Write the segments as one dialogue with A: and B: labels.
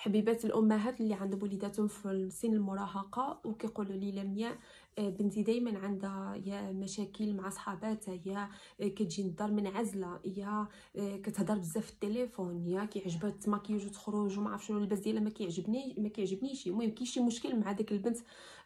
A: حبيبات الامهات اللي عندهم وليداتهم في سن المراهقه وكيقولوا لي لمياء بنتي دائما عندها يا مشاكل مع صحاباتها، يا كتجي للدار منعزله، يا كتهضر بزاف في التليفون، يا كيعجبها تماكيوج وتخرج وما عرف شنو اللباس ديالها ما كيعجبنيش. المهم كاين شي مشكل مع ديك البنت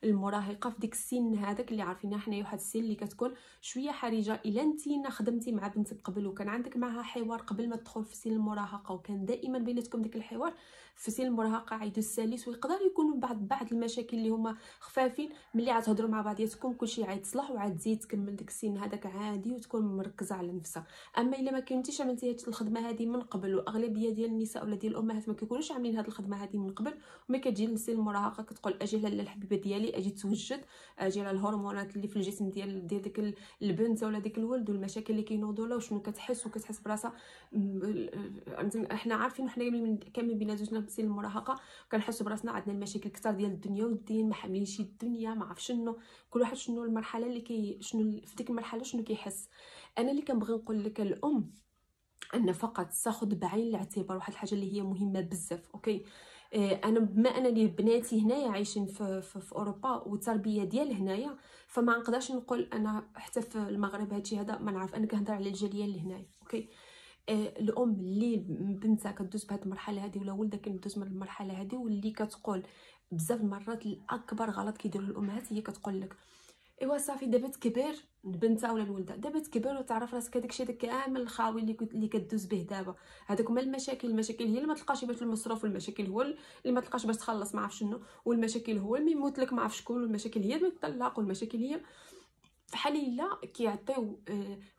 A: المراهقه في ديك السن هذاك اللي عارفينها حنايا، واحد السن اللي كتكون شويه حرجه. الا انتينا خدمتي مع بنتك قبل وكان عندك معها حوار قبل ما تدخل في سن المراهقه، وكان دائما بيناتكم ديك الحوار، في سن المراهقه عيدو السلس، ويقدر يكونوا بعض المشاكل اللي هما خفافين ملي عتهضروا مع بعضياتكم كلشي عيتصلح وعاد تزيد تكمل ديك السن هذاك عادي وتكون مركزه على نفسها. اما الا ما كنتيش عملتي هاد الخدمه هذه من قبل، واغلبيه ديال النساء ولا ديال الامهات ما كيكونوش عاملين هاد الخدمه هذه من قبل، وما كتجي لسن المراهقه كتقول اجي لاله الحبيبه ديالي اجي توجد، اجي على الهرمونات اللي في الجسم ديال ديك البنت ولا ديك الولد، والمشاكل اللي كينوضوا لها وشنو كتحس براسها. احنا عارفين حنا كاملين بينا زوجنا في سن المراهقه كنحسوا براسنا عندنا المشاكل كثار ديال الدنيا والدين، ما حاملين شي الدنيا، ما عرف شنو، كل واحد شنو المرحله اللي شنو في ديك المرحله شنو كيحس. انا اللي كنبغي نقول لك الام ان فقط تاخذ بعين الاعتبار واحد الحاجه اللي هي مهمه بزاف. اوكي، انا بما انني بناتي هنايا عايشين في اوروبا والتربيه ديال هنايا، فما نقدرش نقول انا حتى في المغرب هادشي هذا ما نعرف، انا كنهضر على الجاليه اللي هنايا. اوكي، الام اللي بنتها كدوز بهاد المرحله هذه ولا ولدها كيدوز من المرحله هذه، واللي كتقول بزاف المرات الاكبر غلط كيديروا الامهات هي كتقول لك ايوا صافي دابا تكبر بنتها ولا الولده، دابا تكبر وتعرف راسك هذاك الشيء كامل الخاوي اللي كدوز به دابا، هذوك هما المشاكل هي اللي ما تلقاش باش المصروف، والمشاكل هو اللي ما تلقاش باش تخلص ما عرف شنو، والمشاكل هو اللي يموت لك ما عرف شكون، والمشاكل هي اللي تطلق، والمشاكل هي فحال الا كيعطيو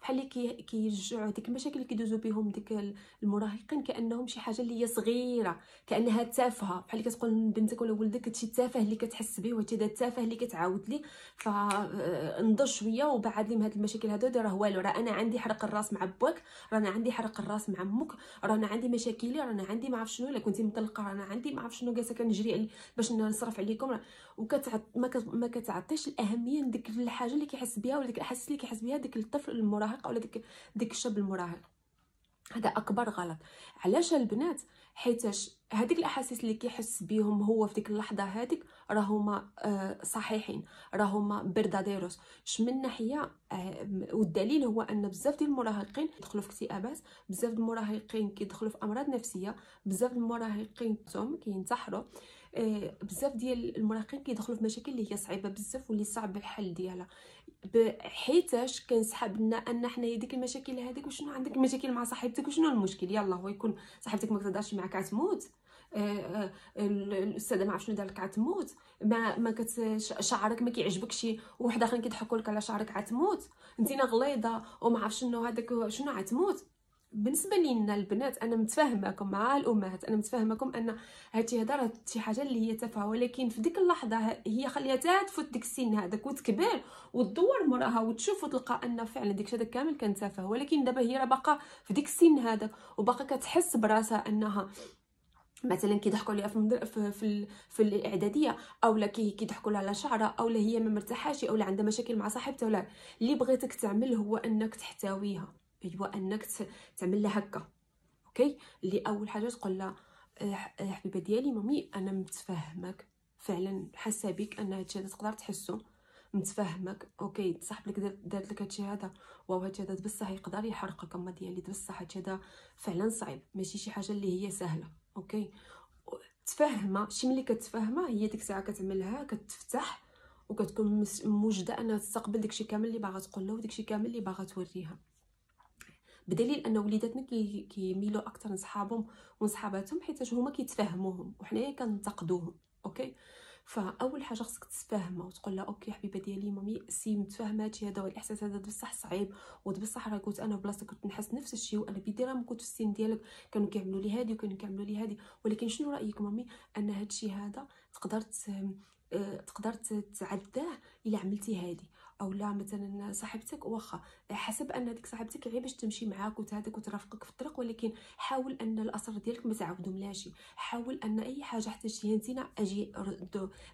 A: بحال اللي كيرجعوا ديك المشاكل اللي كيدوزو بهم ديك المراهقين كانهم شي حاجه اللي هي صغيره، كانها تافهه، بحال اللي كتقول بنتك ولا ولدك هادشي التافه اللي كتحس به وهادشي التافه اللي كتعاود لي، فنضر شويه وبعد لي من هاد المشاكل هادو راه والو، راه انا عندي حرق الراس مع باك، رانا عندي حرق الراس مع امك، رانا عندي مشاكلي، رانا عندي ما عرف شنو، الا كنتي مطلقه رانا عندي ما عرف شنو، جالسه كنجري باش نصرف عليكم، ما كتعطيش الاهميه لديك الحاجه اللي كيحس بها ولا ديك الاحاسيس اللي كيحس بها ديك الطفل المراهق ولا ديك الشاب المراهق. هذا اكبر غلط. علاش البنات؟ حيتاش هذيك الاحاسيس اللي كيحس بهم هو في ديك اللحظه هذيك راهما صحيحين، راهما برداديروس. من ناحيه والدليل هو ان بزاف ديال المراهقين يدخلوا في اكتئابات، بزاف ديال المراهقين كيدخلوا في امراض نفسيه، بزاف ديال المراهقين كينتحروا، بزاف ديال المراهقين كيدخلوا في مشاكل اللي هي صعيبه بزاف واللي صعب الحل ديالها، حيتاش كنسحب لنا ان حنايا ديك المشاكل هذيك. وشنو عندك مشاكل مع صاحبتك وشنو المشكل؟ يلا هو يكون صاحبتك ما كتهضرش معاك عتموت، الاستاذه ما عرف شنو دارك عتموت، ما شعرك ما كيعجبكش وواحد اخرين كيضحكوا لك على شعرك عتموت، انتينا غليظه وما عرف شنو هذاك شنو عتموت. بالنسبه لينا البنات انا متفاهماكم مع الامهات، انا متفاهماكم ان هادشي هذا راه شي حاجه اللي هي تافهه، ولكن في ديك اللحظه هي خليها تا تفوت ديك السن هذاك وتكبر وتدور موراها وتشوف وتلقى ان فعلا ديك الشيء كامل كان تافه، ولكن دابا هي راه باقا في ديك السن هذاك وباقا كتحس براسها انها مثلا كيضحكوا عليها في الاعداديه، اولا كيضحكوا لها على شعرها، اولا هي ما مرتاحاش، اولا عندها مشاكل مع صاحبتها، ولا اللي بغيتك تعمل هو انك تحتويها، هو انك تعمل لها هكا. اوكي، اللي اول حاجه تقول لها حبيبه ديالي مامي انا متفاهمك، فعلا حاسه بك ان هادشي تقدر تحسو، متفاهمك. اوكي، صاحبك دارت لك هادشي هذا، واو هادشي هذا بصح يقدر يحرقك اما ديالي بصح هادشي هذا فعلا صعيب، ماشي شي حاجه اللي هي سهله. اوكي، تفهمها شي ملي كتفهمها هي ديك الساعه كتعملها كتفتح وكتكون موجده انها تستقبل داكشي كامل اللي باغا تقول له وداكشي كامل اللي باغا توريها، بدليل ان وليداتنا كيميلوا اكثر لصحابهم وصحاباتهم حيت هما كيتفاهموهم وحنايا كنتقدوهم. اوكي، فاول حاجه خصك تتفاهمها وتقول لها اوكي حبيبه ديالي مامي سي متفاهمه هادشي هذا والاحساس هذا بصح صعيب، وبصح راه كنت انا بلاصتك كنت نحس نفس الشيء، وانا بدي راه كنت في السن ديالك كانوا كيعملوا لي هادي وكانوا كيعملوا لي هادي، ولكن شنو رايك مامي ان هادشي هذا تقدر تقدر تعداه الا عملتي هادي. او لا مثلا صاحبتك واخا حسب ان ديك صاحبتك غير باش تمشي معاك وتهدك وترافقك في الطريق، ولكن حاول ان الاسرار ديالك ما تعاودهملاش. حاول ان اي حاجه احتاجتيها انتينا اجي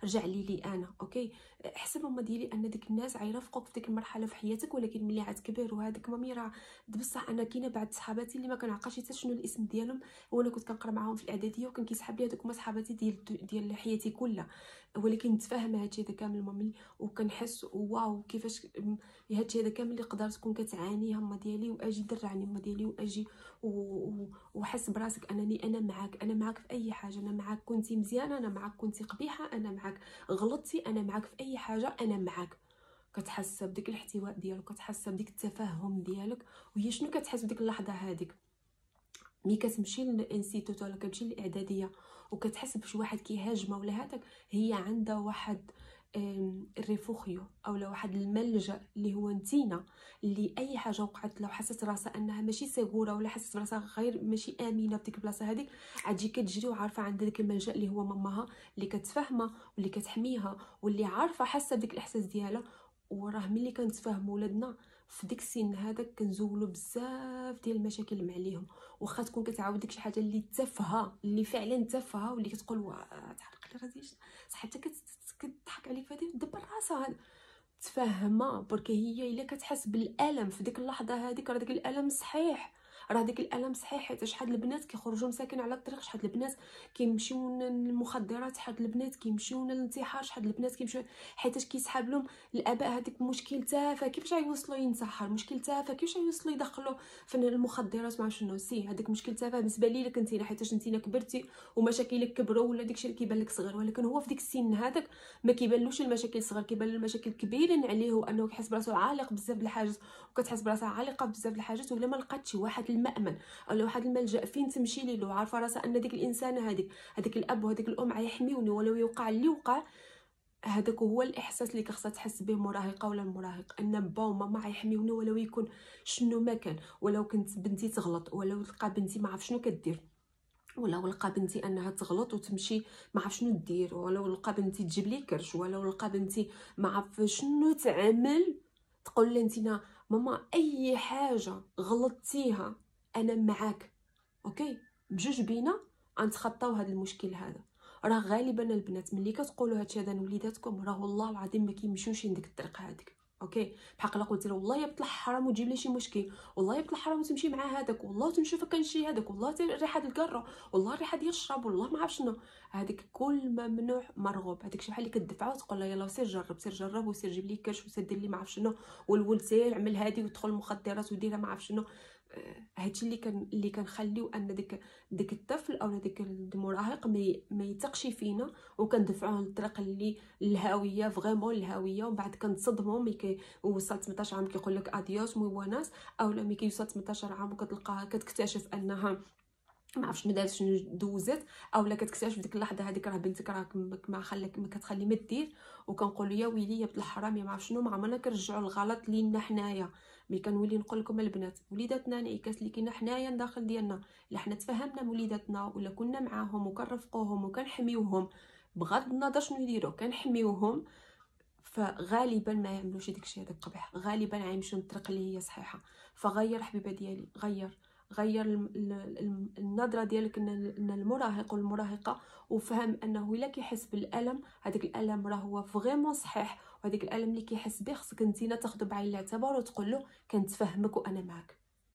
A: رجع لي انا. اوكي، حسب ماما ديالي ان ديك الناس غيرافقوك في ديك المرحله في حياتك، ولكن ملي عاد كبر وهذيك مامي راه بصح انا كاينه بعض صحاباتي اللي ما كنعقلش حتى شنو الاسم ديالهم، وانا كنت كنقرا معاهم في الاعداديه وكان كيسحب لي هذوك هما صحاباتي ديال حياتي كلها، ولكن نتفاهم هادشي هذا كامل مامي، وكنحس واو كيفاش هادشي هذا كامل اللي قدرت تكون كتعانيه ماما ديالي، واجي درعني ماما ديالي واجي وحس براسك انني انا معاك، انا معاك في اي حاجه، انا معاك كنتي مزيانه، انا معاك كنتي قبيحه، انا معاك غلطتي، انا معاك في اي حاجه، انا معاك. كتحس بديك الاحتواء ديالك، كتحس بديك التفاهم ديالك. وهي شنو كتحس بديك اللحظه هذيك ملي كتمشي للانستيتوت ولا كتمشي للاعداديه وكتحس بشي واحد كيهاجمها ولا هذاك، هي عندها واحد الريفوخيو اولا واحد الملجا اللي هو نتينا، اللي اي حاجه وقعت لو حست راسها انها ماشي سيغوره ولا حست راسها غير ماشي امنه في ديك البلاصه هذيك، عتجي كتجري وعارفه عندها داك الملجا اللي هو ماماها، اللي كتفهمها واللي كتحميها واللي عارفه حاسه بديك الاحساس ديالها. وراه ملي كنتفاهموا ولادنا في ديك السن هذاك كنزولوا بزاف ديال المشاكل اللي عليهم، واخا تكون كتعاود ديك شي حاجه اللي تافهه، اللي فعلا تافهه، واللي كتقول تعرق لي راه صاحبتك كتضحك عليك فهادي دبر راسها تفهمها، برك هي الا كتحس بالالم في ديك اللحظه هذيك راه داك الالم صحيح، راه داك الالم صحيح. حيت شحال البنات كيخرجوا مساكن على الطريق، شحال البنات كيمشيو للمخدرات، شحال البنات كيمشيو للانتحار، شحال البنات كيمشيو حيتاش كيسحاب لهم الاباء هذيك مشكل تافه كيفاش غيوصلوا ينتحر، مشكل تافه كيفاش غيوصلوا يدخلوا في المخدرات ما شنو سي هذاك مشكل تافه بالنسبه لي لك انت، حيتاش انت كبرتي ومشاكلك كبروا ولا داكشي اللي كيبان لك صغير، ولكن هو في ديك السن هذاك ما كيبانلوش المشاكل صغير، كيبان له المشاكل كبيرين عليه، وانه كيحس براسو عالق بزاف د الحاجات وكتحس براسها عالقه بزاف د الحاجات، ولا ما لقاتش واحد المأمن ولا واحد الملجا فين تمشي ليه، عارفه راسها ان ديك الانسانه هذيك الاب وهذيك الام غيحميوني ولو يوقع اللي وقع. هذاك هو الاحساس اللي خاصها تحس به المراهقه ولا المراهق، ان با وماما غيحميوني ولو يكون شنو ما كان، ولو كنت بنتي تغلط، ولو لقى بنتي ما عرف شنو كدير، ولو لقى بنتي انها تغلط وتمشي ما عرف شنو دير، ولو لقى بنتي تجيب لي كرش، ولو لقى بنتي ما عرف شنو تعمل، تقول لي انتنا ماما اي حاجه غلطتيها انا معاك. اوكي، بجوج بينا غنتخطاو هذا المشكل هذا. راه غالبا البنات ملي كتقولوا هادشي هذا لوليداتكم راه والله العظيم ما كيمشيوش لديك الطريق هذيك. اوكي، بحق الا قلت له والله يا بنت الحرام وتجيب لي شي مشكل، والله يا بنت الحرام وتمشي مع هذاك، والله تنشوف كان شي هذاك، والله الريحه ديال الكره، والله الريحه ديال الشراب، والله ما عرف شنو، هذيك كل ممنوع مرغوب. هذيك شي بحال اللي كتدفعها وتقول لها يلاه سير جرب، سير جرب، وسير جيب لي كرش، وسير دير لي ما عرف شنو، والولد سير عمل هادي ويدخل المخدرات وديرها ما عرف شنو. هادشي اللي كنخليو ان ديك الطفل او ديك المراهق ما يثقش فينا، وكندفعوه للطريق اللي الهاويه فريمون الهاويه، ومن بعد كنتصدموا ملي وصل 18 عام كيقول لك اديوس مي بوناس، اولا ملي كيوصل 18 عام وكتلقاها كتكتشف انها ما عرفتش ما دارت شنو دوزت، اولا كتكتشف ديك اللحظه هذيك راه بنتك راه ما خلاك ما كتخلي ما دير، وكنقولوا يا ويلي يا بنت الحرام يا ما عرف شنو، ما عمرنا كنرجعوا الغلط لينا حنايا. ملي كنولي نقول لكم البنات وليداتنا انعكاس اللي كاينه حنايا داخل ديالنا، الا حنا تفاهمنا موليداتنا ولا كنا معاهم وكنرفقوهم وكنحميوهم بغض النظر شنو يديروا كنحميوهم، فغالبا ما يعملوش داكشي هذاك قبيح، غالبا غيمشيو الطريق اللي هي صحيحه. فغير حبيبه ديالي، غير النظره ديالك ان المراهق والمراهقه، وفهم انه الا كيحس بالالم هذاك الالم راه هو فريمون صحيح، وهذاك الالم اللي كيحس به خصك انتينا تاخذو بعين الاعتبار وتقول له كنتفهمك وانا معك.